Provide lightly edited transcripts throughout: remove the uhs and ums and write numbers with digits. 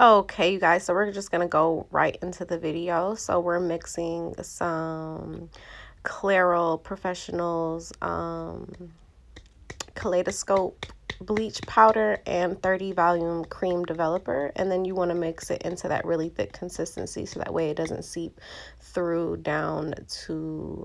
Okay, you guys, so we're just gonna go right into the video. So we're mixing some Clairol Professionals Kaleidoscope bleach powder and 30 volume cream developer, and then you want to mix it into that really thick consistency so that way it doesn't seep through down to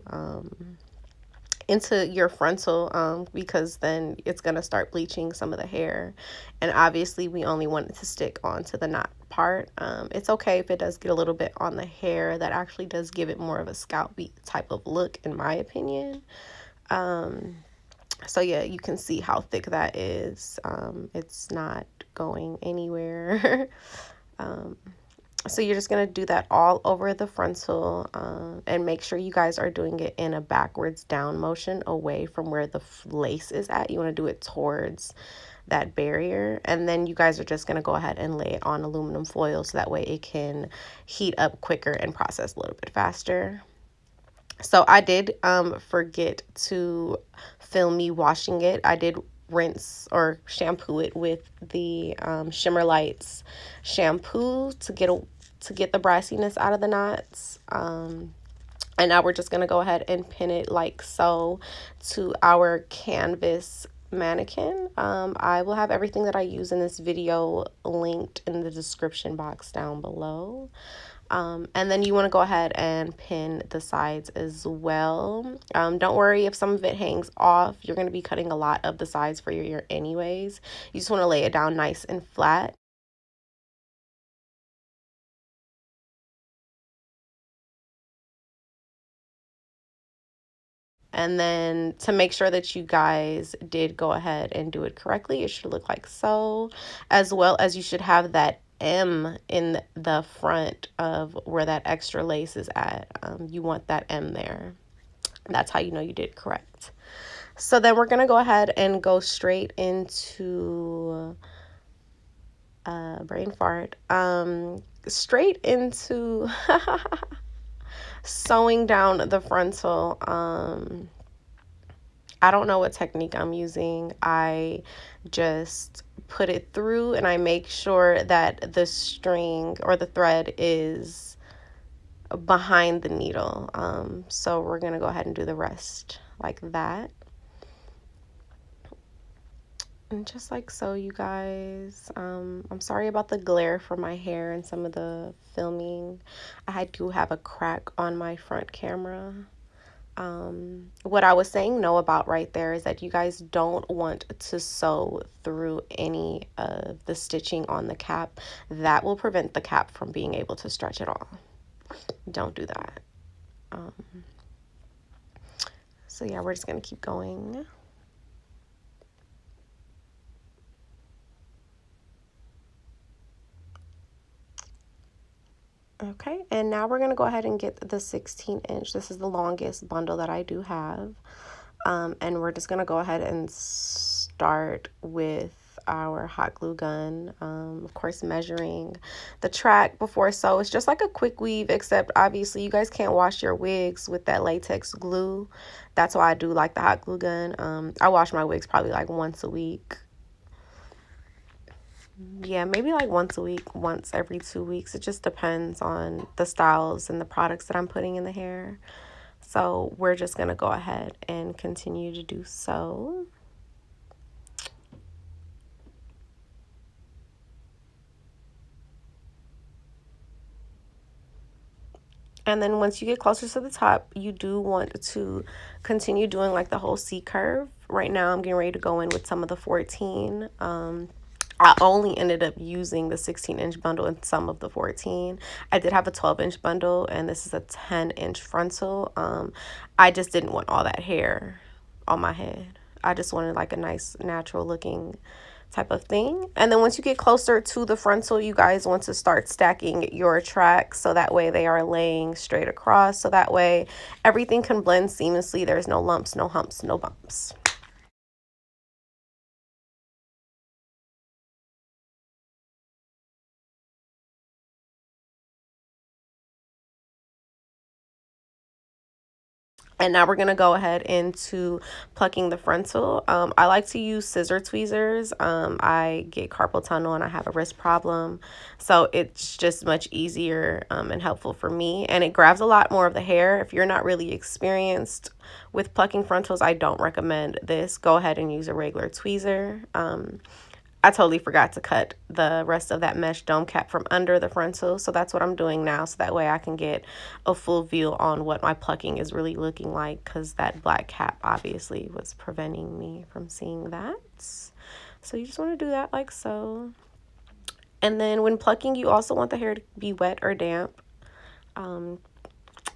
into your frontal, because then it's going to start bleaching some of the hair, and obviously we only want it to stick onto the knot part. It's okay if it does get a little bit on the hair. That actually does give it more of a scalpy type of look, in my opinion. So yeah, you can see how thick that is. It's not going anywhere. So you're just going to do that all over the frontal, and make sure you guys are doing it in a backwards down motion away from where the lace is at. You want to do it towards that barrier, and then you guys are just going to go ahead and lay it on aluminum foil so that way it can heat up quicker and process a little bit faster. So I did forget to film me washing it. I did rinse or shampoo it with the Shimmer Lights shampoo to get the brassiness out of the knots. And now we're just going to go ahead and pin it like so to our canvas mannequin. I will have everything that I use in this video linked in the description box down below. And then you want to go ahead and pin the sides as well. Don't worry if some of it hangs off. You're going to be cutting a lot of the sides for your ear anyways. You just want to lay it down nice and flat. And then to make sure that you guys did go ahead and do it correctly, it should look like so, as well as you should have that M in the front of where that extra lace is at. You want that M there. That's how you know you did correct. So then we're going to go ahead and go straight into brain fart. Straight into sewing down the frontal. I don't know what technique I'm using. I just put it through and I make sure that the string or the thread is behind the needle. So we're going to go ahead and do the rest like that. And just like so, you guys. I'm sorry about the glare from my hair and some of the filming. I do have a crack on my front camera. What I was saying no about right there is that you guys don't want to sew through any of the stitching on the cap. That will prevent the cap from being able to stretch at all. Don't do that. So yeah, we're just gonna keep going. Okay, and now we're going to go ahead and get the 16-inch. This is the longest bundle that I do have. And we're just going to go ahead and start with our hot glue gun. Of course, measuring the track before sew. It's just like a quick weave, except obviously you guys can't wash your wigs with that latex glue. That's why I do like the hot glue gun. I wash my wigs probably like once a week. Yeah, maybe like once a week, once every 2 weeks. It just depends on the styles and the products that I'm putting in the hair. So we're just going to go ahead and continue to do so. And then once you get closer to the top, you do want to continue doing like the whole C curve. Right now I'm getting ready to go in with some of the 14. I only ended up using the 16-inch bundle and some of the 14. I did have a 12-inch bundle, and this is a 10-inch frontal. I just didn't want all that hair on my head. I just wanted like a nice natural looking type of thing. And then once you get closer to the frontal, you guys want to start stacking your tracks so that way they are laying straight across. So that way everything can blend seamlessly. There's no lumps, no humps, no bumps. And now we're going to go ahead into plucking the frontal. I like to use scissor tweezers. I get carpal tunnel and I have a wrist problem. So it's just much easier and helpful for me. And it grabs a lot more of the hair. If you're not really experienced with plucking frontals, I don't recommend this. Go ahead and use a regular tweezer. I totally forgot to cut the rest of that mesh dome cap from under the frontal. So that's what I'm doing now. So that way I can get a full view on what my plucking is really looking like, because that black cap obviously was preventing me from seeing that. So you just want to do that like so. And then when plucking, you also want the hair to be wet or damp.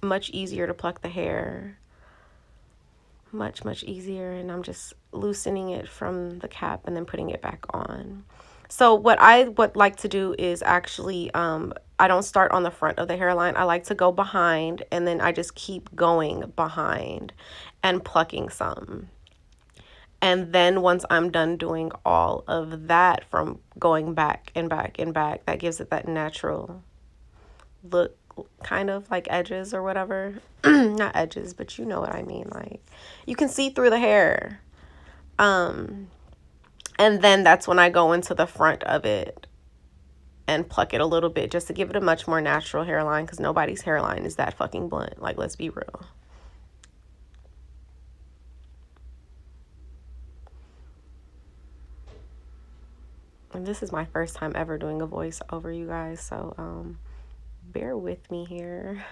Much easier to pluck the hair. Much easier. And I'm just loosening it from the cap and then putting it back on. So what I would like to do is actually I don't start on the front of the hairline. I like to go behind, and then I just keep going behind and plucking some. And then once I'm done doing all of that, from going back and back and back, that gives it that natural look, kind of like edges or whatever. Not edges, but you know what I mean. Like, you can see through the hair. And then that's when I go into the front of it and pluck it a little bit, just to give it a much more natural hairline, because nobody's hairline is that fucking blunt. Like, let's be real. And this is my first time ever doing a voice over, you guys, so bear with me here.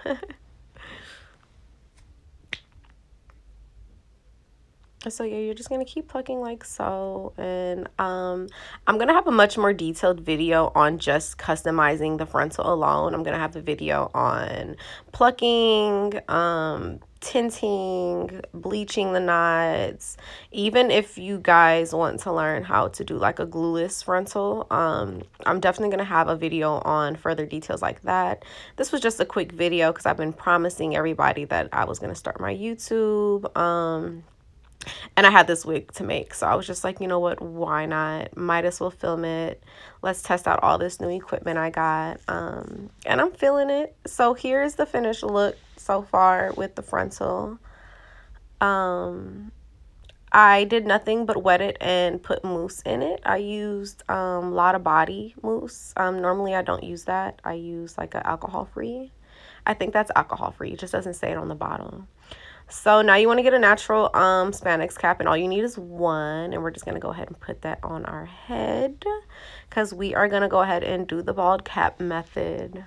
So yeah, you're just gonna keep plucking like so. And I'm gonna have a much more detailed video on just customizing the frontal alone. I'm gonna have a video on plucking, tinting, bleaching the knots. Even if you guys want to learn how to do like a glueless frontal, I'm definitely gonna have a video on further details like that. This was just a quick video because I've been promising everybody that I was gonna start my YouTube. And I had this wig to make, so I was just like, you know what, why not? Might as well film it. Let's test out all this new equipment I got. And I'm feeling it. So here's the finished look so far with the frontal. I did nothing but wet it and put mousse in it. I used a lot of body mousse. Normally I don't use that. I use like an alcohol free. I think that's alcohol free. It just doesn't say it on the bottle. So now you want to get a natural spandex cap, and all you need is one, and we're just going to go ahead and put that on our head, because we are going to go ahead and do the bald cap method.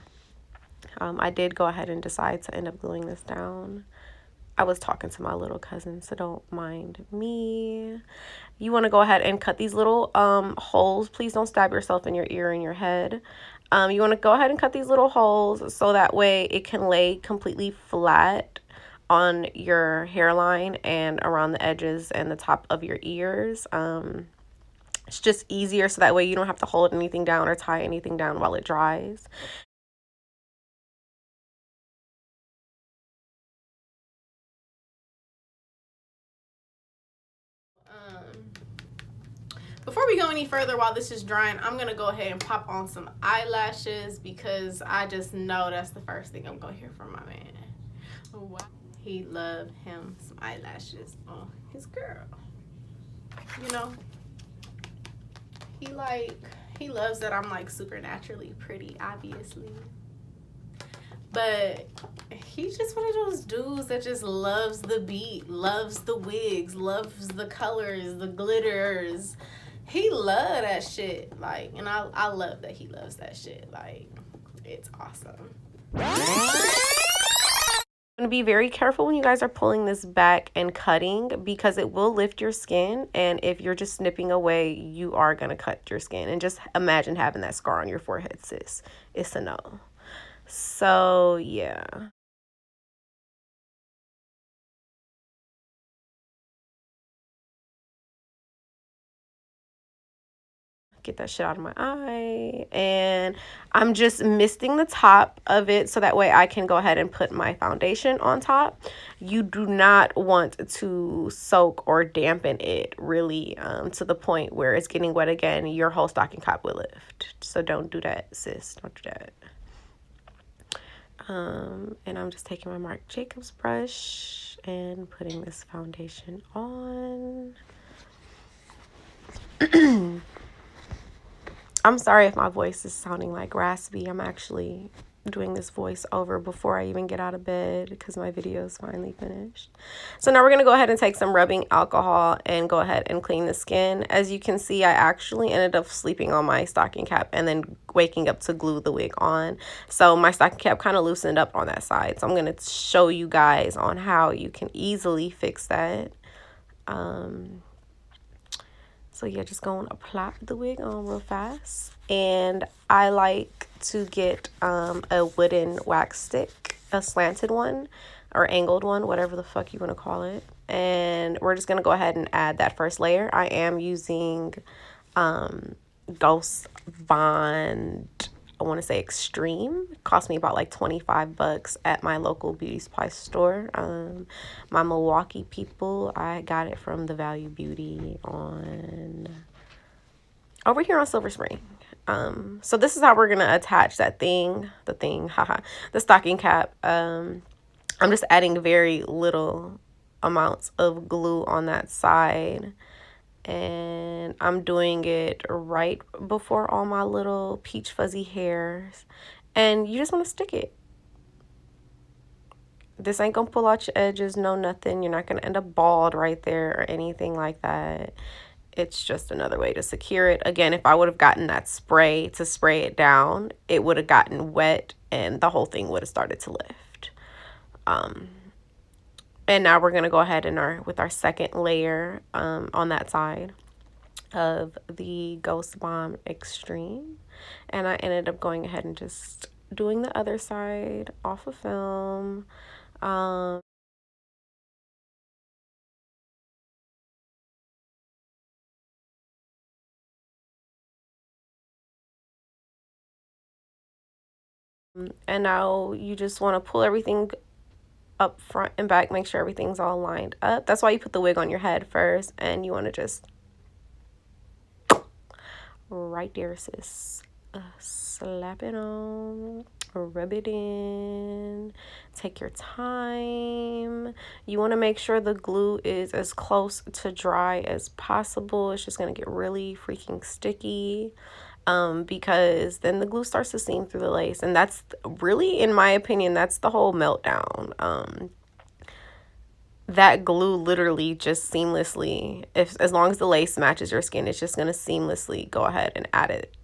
I did go ahead and decide to end up gluing this down. I was talking to my little cousin, so don't mind me. You want to go ahead and cut these little holes. Please don't stab yourself in your ear and your head. You want to go ahead and cut these little holes so that way it can lay completely flat on your hairline and around the edges and the top of your ears. It's just easier, so that way you don't have to hold anything down or tie anything down while it dries. Before we go any further, while this is drying, I'm gonna go ahead and pop on some eyelashes, because I just know that's the first thing I'm gonna hear from my man. Oh, wow. He loved him some eyelashes on his girl. You know, he loves that I'm like supernaturally pretty, obviously. But he's just one of those dudes that just loves the beat, loves the wigs, loves the colors, the glitters. He love that shit. Like, and I love that he loves that shit. Like, it's awesome. To be very careful when you guys are pulling this back and cutting, because it will lift your skin, and if you're just snipping away, you are going to cut your skin. And just imagine having that scar on your forehead, sis. It's a no. So yeah. Get that shit out of my eye. And I'm just misting the top of it so that way I can go ahead and put my foundation on top. You do not want to soak or dampen it really to the point where it's getting wet again. Your whole stocking cap will lift. So don't do that, sis. Don't do that. And I'm just taking my Marc Jacobs brush and putting this foundation on. I'm sorry if my voice is sounding like raspy. I'm actually doing this voice over before I even get out of bed because my video is finally finished. So now we're going to go ahead and take some rubbing alcohol and go ahead and clean the skin. As you can see, I actually ended up sleeping on my stocking cap and then waking up to glue the wig on. So my stocking cap kind of loosened up on that side. So I'm going to show you guys on how you can easily fix that. So yeah, just going to plop the wig on real fast. And I like to get a wooden wax stick, a slanted one or angled one, whatever the fuck you want to call it. And we're just going to go ahead and add that first layer. I am using Ghost Bond, I want to say Extreme. It cost me about like 25 bucks at my local beauty supply store. My Milwaukee people, I got it from the Value Beauty on over here on Silver Spring. So this is how we're gonna attach that thing, the stocking cap. I'm just adding very little amounts of glue on that side, and I'm doing it right before all my little peach fuzzy hairs, and you just want to stick it. This ain't gonna pull out your edges, no nothing. You're not gonna end up bald right there or anything like that. It's just another way to secure it. Again, if I would have gotten that spray to spray it down, it would have gotten wet and the whole thing would have started to lift. And now we're going to go ahead and with our second layer on that side of the Ghost Bomb Extreme. And I ended up going ahead and just doing the other side off of film. And now you just want to pull everything up front and back, make sure everything's all lined up. That's why you put the wig on your head first, and you want to just right there, sis. Slap it on, rub it in, take your time. You want to make sure the glue is as close to dry as possible. It's just going to get really freaking sticky. Because then the glue starts to seam through the lace, and that's really, in my opinion, that's the whole meltdown. That glue literally just seamlessly, as long as the lace matches your skin, it's just gonna seamlessly go ahead and add it.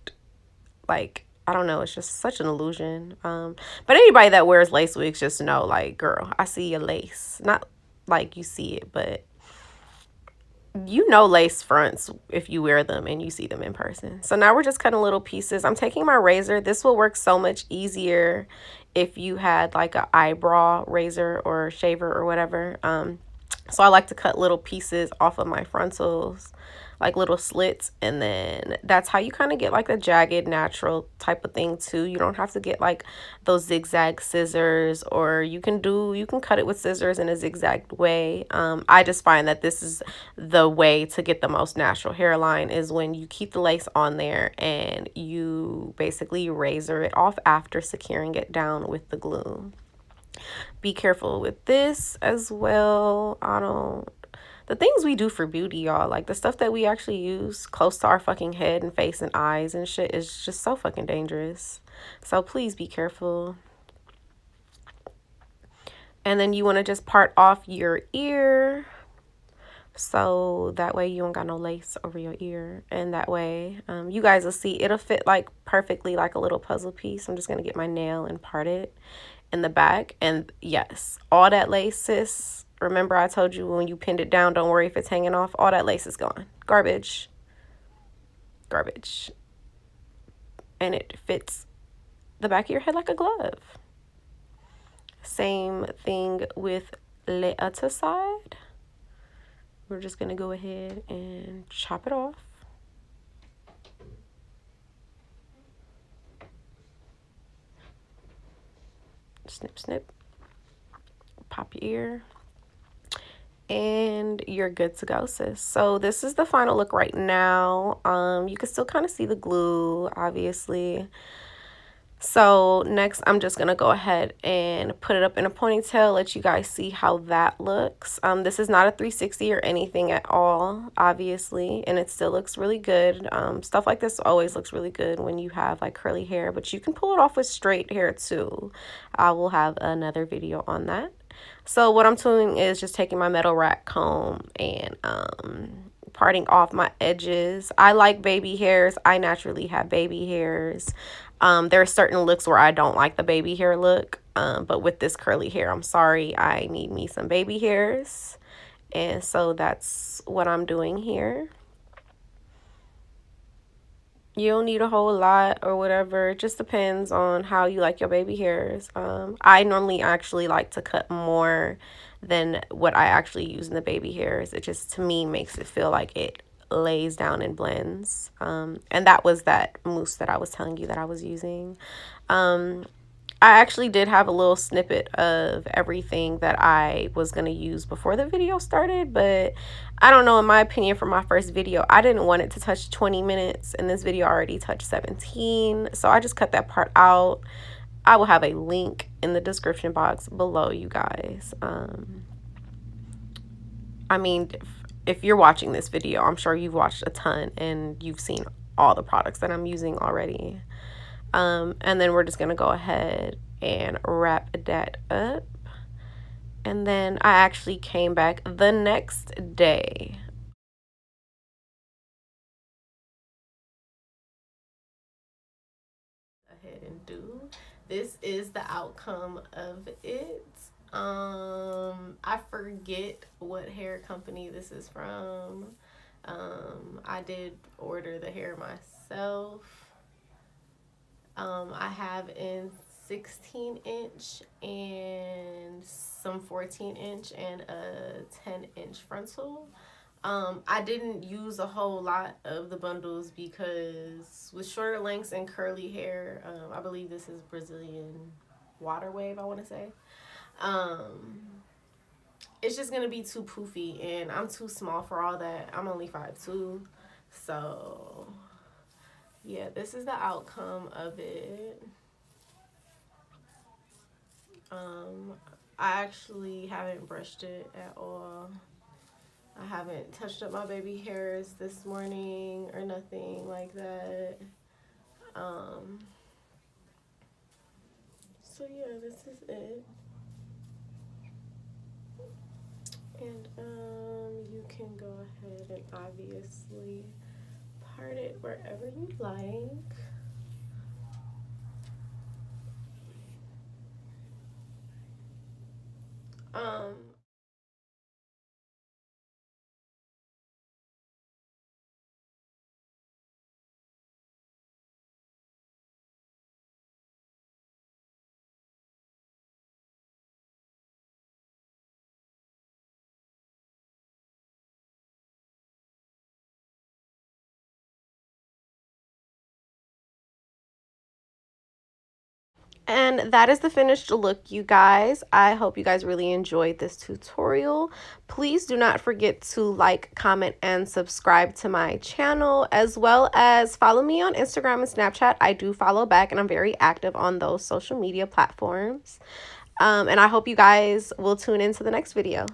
Like, I don't know, it's just such an illusion. But anybody that wears lace wigs just know, like, girl, I see your lace. Not like you see it, but you know lace fronts if you wear them and you see them in person. So now we're just cutting little pieces. I'm taking my razor. This will work so much easier if you had like an eyebrow razor or shaver or whatever. So I like to cut little pieces off of my frontals, like little slits, and then that's how you kind of get like a jagged natural type of thing too. You don't have to get like those zigzag scissors, or you can cut it with scissors in a zigzag way. I just find that this is the way to get the most natural hairline, is when you keep the lace on there and you basically razor it off after securing it down with the glue. Be careful with this as well. The things we do for beauty, y'all, like the stuff that we actually use close to our fucking head and face and eyes and shit, is just so fucking dangerous. So please be careful. And then you want to just part off your ear, so that way you don't got no lace over your ear, and that way you guys will see it'll fit like perfectly like a little puzzle piece. I'm just gonna get my nail and part it in the back. And yes, all that lace, sis, remember I told you when you pinned it down, don't worry if it's hanging off. All that lace is gone. Garbage. And it fits the back of your head like a glove. Same thing with the other side. We're just gonna go ahead and chop it off. Snip, snip. Pop your ear. And you're good to go, sis. So this is the final look right now. You can still kind of see the glue, obviously. So next, I'm just gonna go ahead and put it up in a ponytail, let you guys see how that looks. This is not a 360 or anything at all, obviously, and it still looks really good. Stuff like this always looks really good when you have like curly hair, but you can pull it off with straight hair too. I will have another video on that. So what I'm doing is just taking my metal rack comb and parting off my edges. I like baby hairs. I naturally have baby hairs. There are certain looks where I don't like the baby hair look, but with this curly hair, I'm sorry, I need me some baby hairs. And so that's what I'm doing here. You don't need a whole lot or whatever. It just depends on how you like your baby hairs. I normally actually like to cut more than what I actually use in the baby hairs. It just, to me, makes it feel like it lays down and blends. And that was that mousse that I was telling you that I was using. I actually did have a little snippet of everything that I was going to use before the video started, but I don't know, in my opinion, for my first video, I didn't want it to touch 20 minutes, and this video already touched 17, so I just cut that part out. I will have a link in the description box below, you guys. I mean, if you're watching this video, I'm sure you've watched a ton, and you've seen all the products that I'm using already. And then we're just gonna go ahead and wrap that up. And then I actually came back the next day. Ahead and do. This is the outcome of it. I forget what hair company this is from. I did order the hair myself. I have in 16-inch and some 14-inch and a 10-inch frontal. I didn't use a whole lot of the bundles because with shorter lengths and curly hair, I believe this is Brazilian water wave, I want to say. It's just going to be too poofy, and I'm too small for all that. I'm only 5'2", so yeah, this is the outcome of it. I actually haven't brushed it at all. I haven't touched up my baby hairs this morning or nothing like that. So yeah, this is it. And you can go ahead and obviously part it wherever you like. Um, And that is the finished look, you guys. I hope you guys really enjoyed this tutorial. Please do not forget to like, comment, and subscribe to my channel, as well as follow me on Instagram and Snapchat. I do follow back, and I'm very active on those social media platforms. And I hope you guys will tune into the next video.